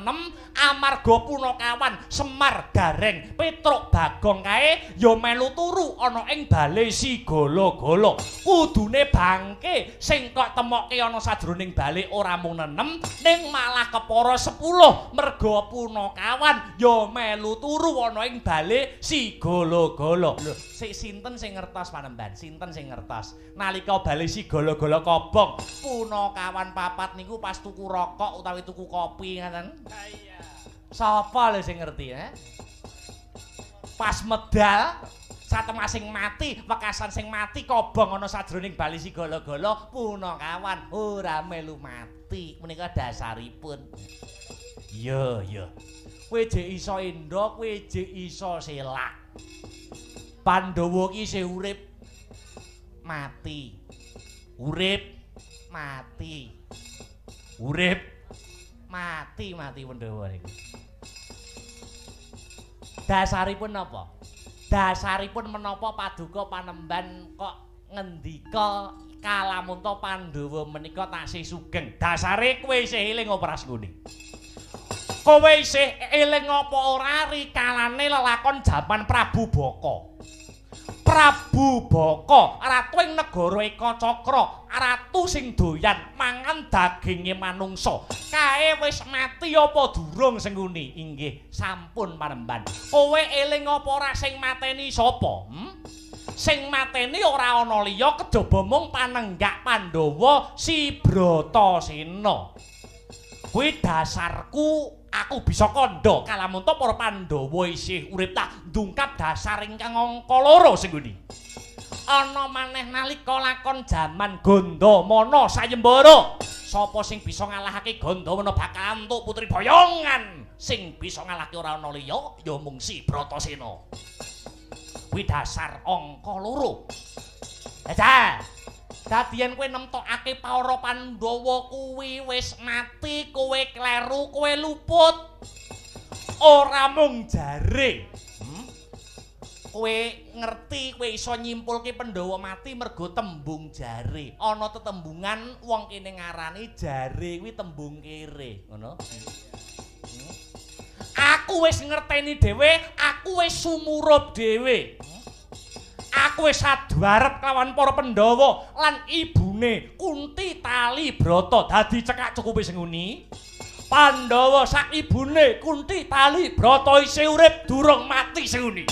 amarga Punakawan, Semar, Gareng, Petruk, Bagong kae ya melu turu ana ing bale si Gala-gala. Kudune bangke sing kok temokke ana sajroning bale ora mung 6 ning malah kepara 10 merga Punakawan ya melu turu ana ing bale si Gala-gala. Lho, sinten sing ngertos Panembahan? Sinten sing ngertos? Nalika bale si Gala-gala kobong, Punakawan papat niku pas tuku rokok utawi tuku kopi ngaten. Iya. Sapa lho sing ngerti Pas medal satemasing mati, wekasan sing mati kobong ana sajroning bali si Gala-gala, Punakawan ora melu mati. Menika dasaripun. Iya. Kowe jek iso endo, kowe jek iso selak. Pandhawa ki isih urip mati. Urip mati. Urip mati Pandhawa niku. Dasaripun napa? Dasaripun menapa Paduka Panembahan kok ngendika Kalamunta Pandhawa menika taksih sugeng? Dasare kowe isih eling apa Rasguni? Kowe isih eling apa ora rikalane lelakon jaman Prabu Baka? Prabu Baka, ratuing negara Eka Cakra, ratu sing doyan mangan daginge manungsa. Kae wis mati apa durung Sengkuni? Inggih, sampun Panembahan. Kowe eling apa ora sing mateni sapa? Sing mateni ora ana liya kejaba mung panenggak Pandhawa si Bratasena. Kuwi dasarku aku bisa kandha Kalamunta para Pandhawa isih urip tak ndungkap dasar ingkang angka 2 Sengkuni. Ana maneh nalika lakon jaman Gandamana sayembara. Sapa sing bisa ngalahake Gandamana bakal entuk putri boyongan. Sing bisa ngalahake ora ana liya ya mung si Bratasena. Kuwi dasar angka 2. Dadian kowe nemtokake para Pandhawa kuwi wis mati, kowe kleru, kowe luput. Ora mung jare. Kowe ngerti, kowe iso nyimpulke Pandhawa mati mergo tembung jare. Ana tetembungan wong kene ngarani jare kuwi tembung kere, ngono. Aku wis ngerteni dhewe, aku wis sumurup dhewe. aku wis sadwarep kelawan para Pandhawa lan ibune Kunti Talibrata dadi cekak cukupe sing nguni. Pandhawa sak ibune Kunti Talibrata isih urip durung mati sing nguni.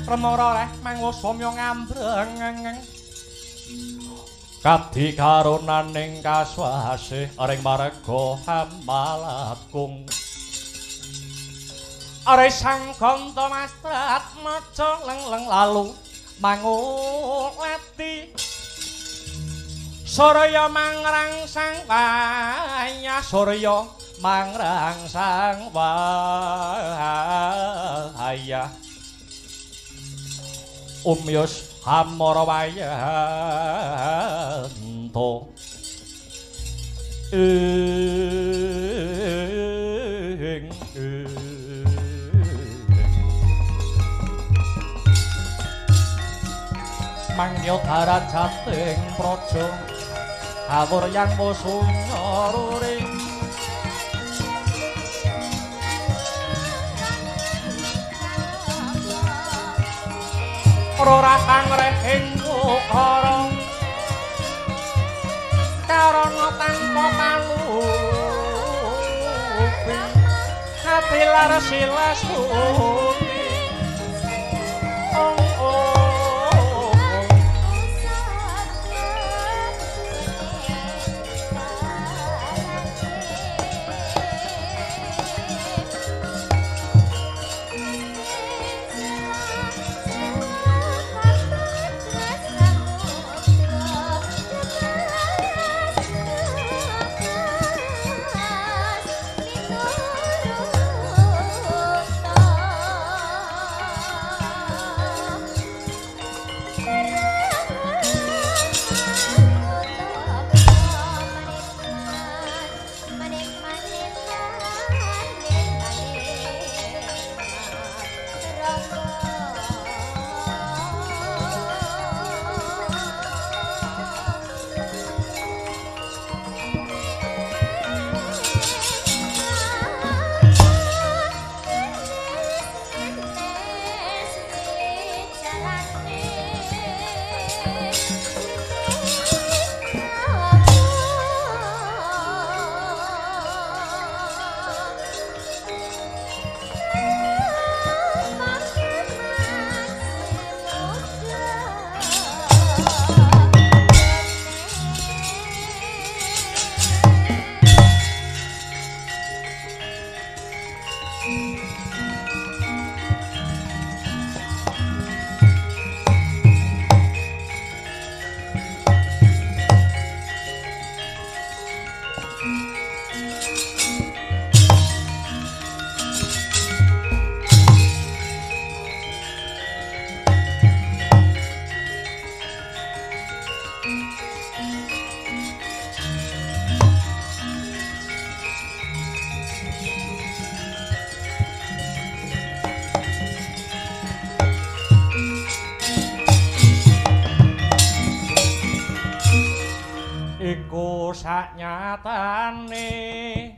Remara reh mangusomya ngambreng kadhi karunaning kaswasih ring marga Hamalakung are sang Ganta Mastrat maca leng-leng lalu mangulati Surya mangrangsang wayah Surya mangrangsang wayah Umyus Hamarawayanto mangya darajating praja awur yang musunya ruring ora pangrehing ukara karana tanpa panupi ati lar silas suci iku saknyatane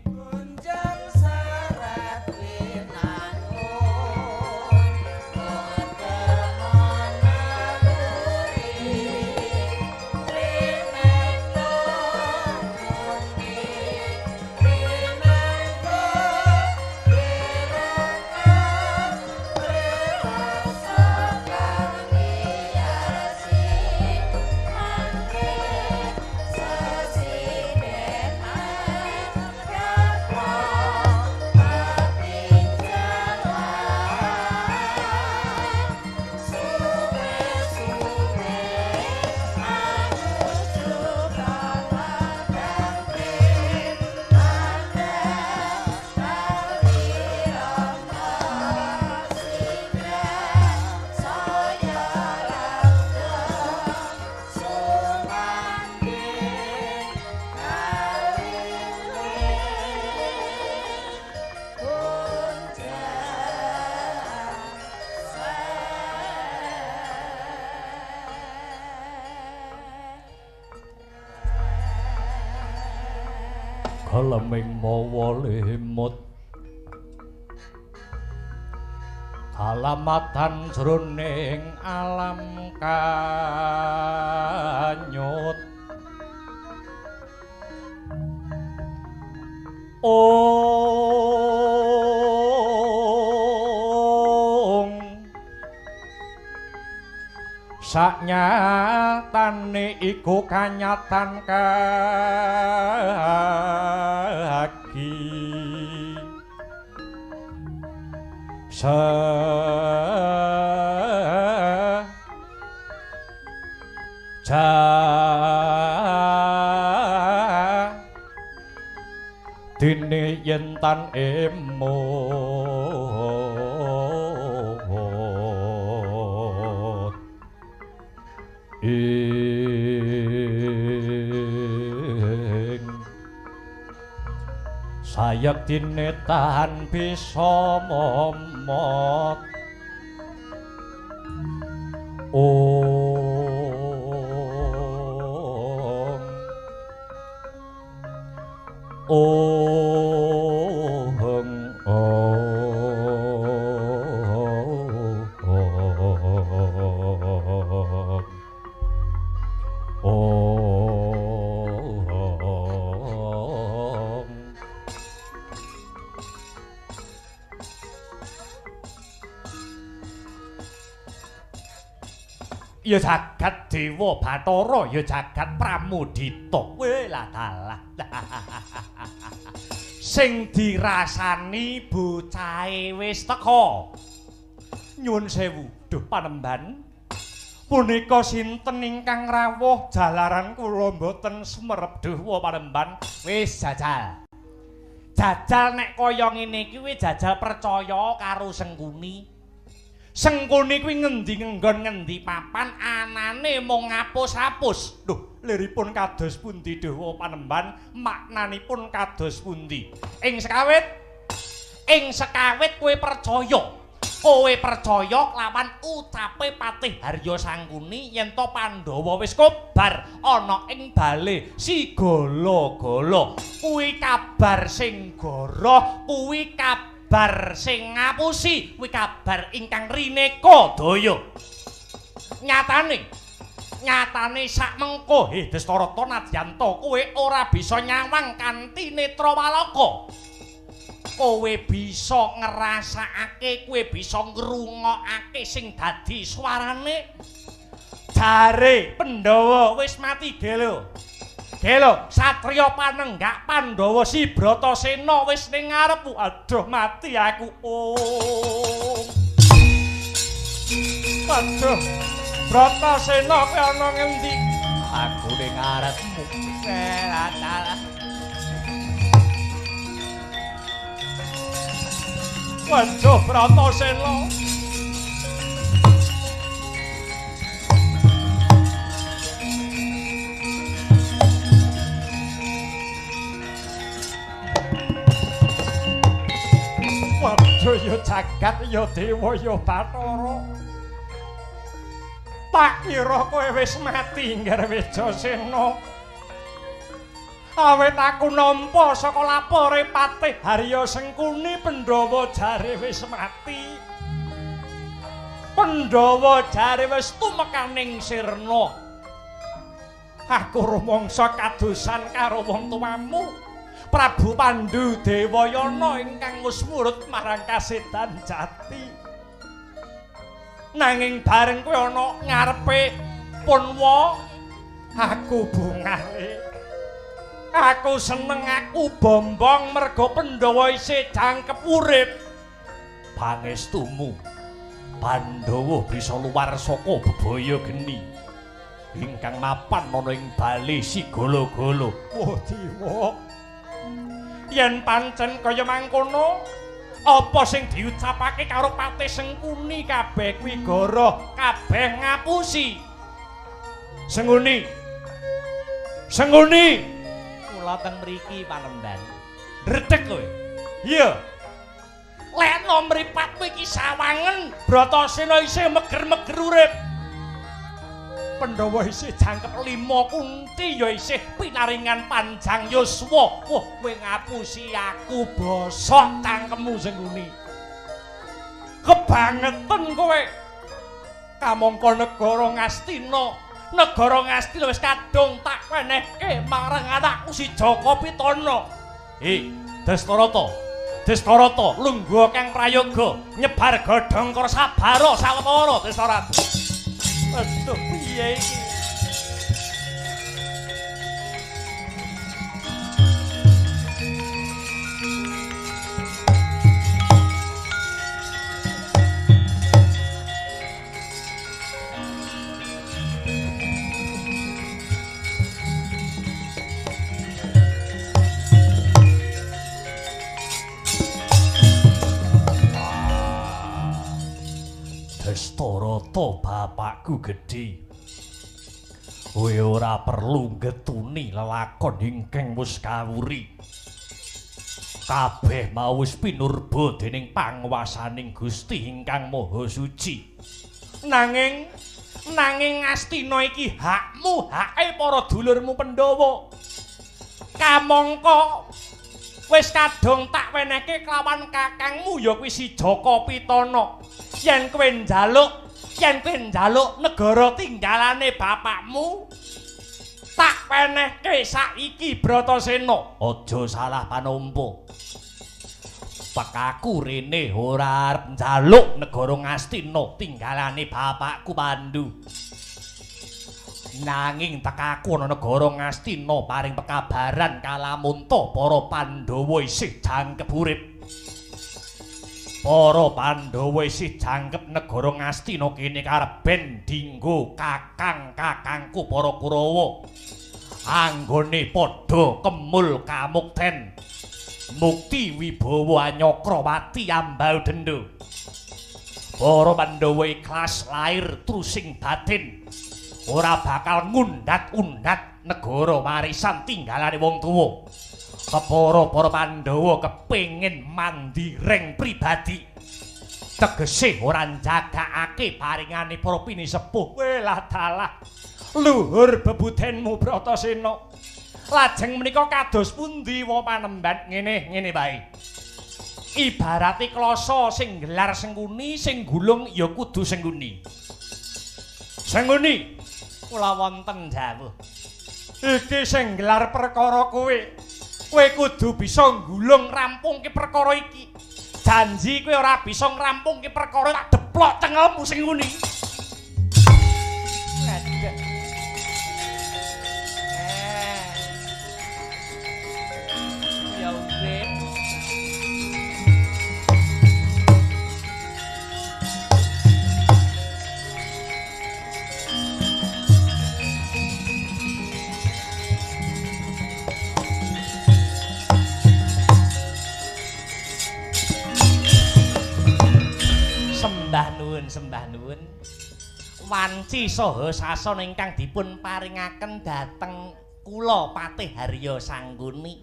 kunjang sarat winangun keteman naluri rinekto muni rinekto dirakan prewasa karniasi angke Sasi deman Kaleming mawa limut kalamatan jroning alam kanyut saknyatane iku kanyatan kaki dene yen tan emot ing sayektine tahan bisa momot ya jagat dewa Bathara ya jagat Pramudita welah dalah sing dirasani bocahe wis teka nyuwun sewu duh Panembahan punika sinten ingkang rawuh jalaran kula mboten semerep duh Panembahan wis jajal nek kaya ngene iki jajal percaya karo Sengkuni Sengkuni kuwi ngendi nggon ngendi papan anane mung ngapus-apus. Lho, liripun kados pundi Dewa Panembahan? Maknanipun kados pundi? Ing sekawit kowe percaya. Kowe percaya lawan ucape Patih Harya Sangkuni yen to Pandhawa wis kobar ana ing bale Sigala-gala. Kuwi kabar sing goroh, kuwi kabar sing ngapusi, kuwi kabar ingkang rineka daya. Nyatane sak mengko Destarata Nadyanta kowe ora bisa nyawang kanthi netra walaka. Kowe bisa ngrasakake, kowe bisa ngrungokake sing dadi swarane. Jare Pandhawa wis mati gelo. Satriya panenggak Pandhawa si Bratasena wis ning ngarepku. Aduh mati aku. Aduh. Bratasena kowe ana ngendi? Aku ning ngarepmu. Waduh Bratasena. Waduh ya jagat ya dewa ya Bathara. Tak kira kowe wis mati Nggarwejasena. Awit aku nampa saka lapore Patih Harya Sengkuni Pandhawa jare wis mati. Pandhawa jare wis tumekaning sirna. Aku rumangsa kadosan karo wong tuamu Prabu Pandhu Dewayana ingkang wis murut marang kasedan jati. Nanging bareng kowe ana ngarepe Punwa, aku bungale. Aku seneng, aku bombong merga Pandhawa isih jangkep urip. Pangestumu Pandhawa bisa luwar saka bebaya geni ingkang mapan ana ing bali Sigala-gala. Wah Dewa, yen pancen kaya mangkono, apa sing diucapake karo Patih Sengkuni kabeh kuwi goroh, kabeh ngapusi. Sengkuni. Kula teng mriki Panembahan. Dretek kowe. Iya. Lekno mripatmu iki sawangen Bratasena isih meger-meger urip. Pandhawa isih jangkep 5, Kunti ya isih pinaringan panjang yuswa. Wah, kowe ngapusi aku bosok cangkemmu Sengguni. Kebangetan kowe. Kamangka negara Ngastina. Negara Ngastina wis kadung tak wenehke marang anakku si Jaka Pitana. Destarata, lungguh Kang Prayoga, nyebar godhong karo sabara sawetara Destarata. Aduh, piye iki? Destarata bapakku gedhe. Kowe ora perlu ngetuni lelakon ingkang wis kawuri. Kabeh mau wis pinurba dening panguwasaning Gusti ingkang Maha Suci. Nanging Astina iki hakmu, hake para dulurmu Pandhawa. Kamangka wis kadung tak wenehke kelawan kakangmu ya kuwi si Jaka Pitana. Yen kowe njaluk negara tinggalane bapakmu tak wenehke saiki Bratasena. Aja salah panampa. Pekaku rene ora arep njaluk negara Ngastina tinggalane bapakku Pandhu. Nanging tekaku ana negara Ngastina paring pekabaran kalamunta para Pandhawa isih jangkep urip. Para Pandhawa isih jangkep negara Ngastina kene kareben dinggo kakang-kakangku para Kurawa. Anggone padha kemul kamukten. Mukti wibawa Anyakrawati ambal denda. Para Pandhawa ikhlas lair trusing batin. Ora bakal ngundat-undat negara warisan tinggalane wong tuwa. Para Pandhawa kepengin mandireng pribadi. Tegese ora njagakake paringane para pinisepuh. Welah dalah. Luhur bebudenmu Bratasena. Lajeng menika kados pundi wa panemban ngene bae. Ibarate klasa sing gelar Sengkuni, sing gulung ya kudu Sengkuni. Sengkuni, kula wonten jawuh. Iki sing gelar perkara kowe. Kowe kudu bisa nggulung rampungke perkara iki. Janji kowe ora bisa ngrampungke perkara tak deplok cengelmu Sengkuni. Ya urip. Sembah nuwun. Wanci saha sasana ingkang dipun paringaken dhateng kula Patih Harya Sangguni.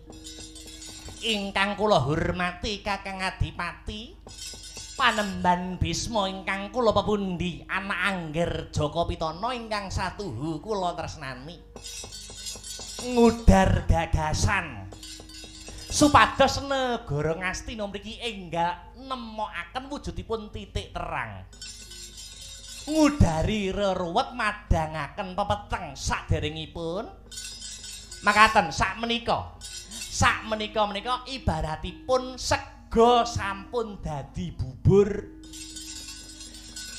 Ingkang kula hormati Kakang Adipati. Panemban Bisma ingkang kula pepundi, anak angger Jaka Pitana ingkang satuhu kula tresnani. Ngudar gagasan supados negara Ngastina mriki enggal nemokaken wujudipun titik terang. Ngudari reruwet madangaken pepeteng saderengipun. Makaten sakmenika menika ibaratipun sega sampun dadi bubur.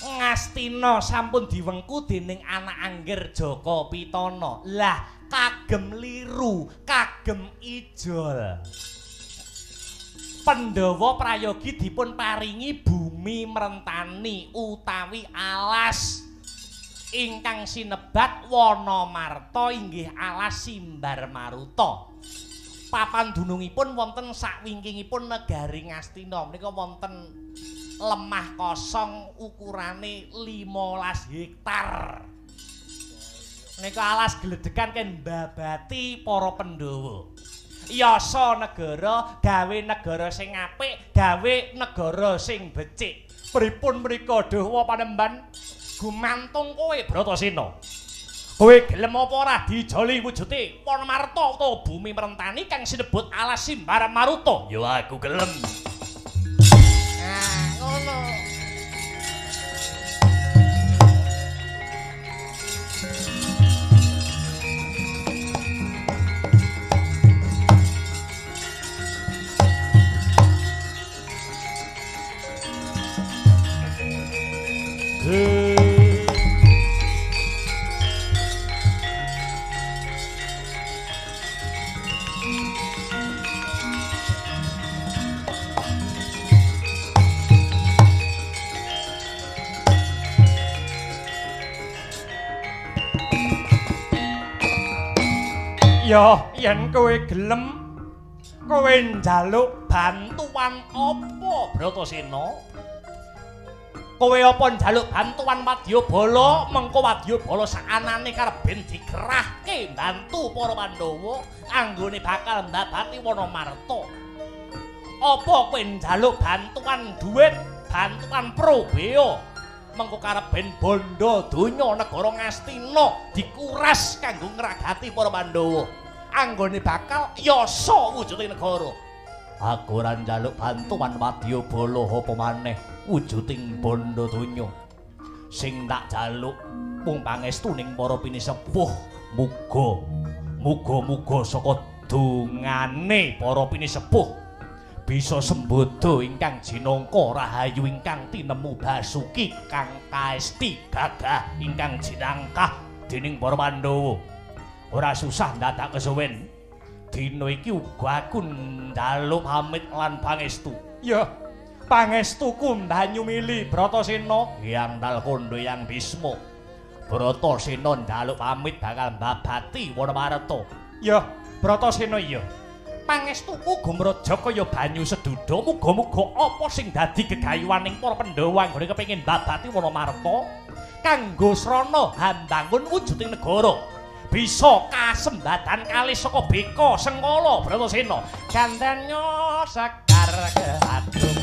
Ngastina sampun diwengku dening anak angger Jaka Pitana. Lah kagem liru, kagem ijol. Pandhawa prayogi dipun paringi bumi mrentani utawi alas ingkang sinebat Wanamarta inggih alas Simbar Maruta. Papan dunungipun wonten sakwingkingipun negari Ngastina. Menika wonten lemah kosong ukurane 15 hektar. Menika alas gledekan ken mbabati para Pandhawa. Yasa negara, gawe negara sing apik, gawe negara sing becik. Pripun mrika Dawa Panemban? Gumantung kowe Bratasena. Kowe gelem apa ora dijoli wujute Panamarta utawa bumi merentani kang sinebut alas Simbar Maruta? Ya aku gelem. Nah, ngono. Ya, yen kowe gelem, kowe njaluk bantuan apa, Bratasena? Kowe apa njaluk bantuan Wadyabala? Mengko Wadyabala sakanane karep ben dikerahke bantu para Pandhawa anggone bakal ndabati Wanamarta. Apa kowe njaluk bantuan dhuwit, bantuan probea? Mengko karep ben bondo donya negara Ngastina dikuras kanggo ngragati para Pandhawa anggone bakal yasa wujuding negara. Aku ora njaluk bantuan Wadyabala apa maneh wujuding bondo donya. Sing tak jaluk mung pangestuning para pinisepuh. Muga-muga saka dongane para pinisepuh bisa sembodo ingkang jinangka rahayu ingkang tinemu Basuki kang kaesti gagah ingkang jinangkah dening para Pandhawa. Ora susah ndadak kesuwen. Dina iki uga aku njaluk pamit lan pangestu. Ya, pangestuku ndanyu mili Bratasena Hyang Dalkanda Hyang Bisma. Bratasena njaluk pamit bakal mbabati Wanamarta. Ya, Bratasena iya. Pangestuku gumraja kaya banyu seduda, muga-muga apa sing dadi gegayuhaning para Pandhawa anggone kepengin mbabati Wanamarta kanggo srana hambangun wujuding negara bisa kasembadan kalih saka Beka Sengkala Bratasena. Gandanya sekar kehatung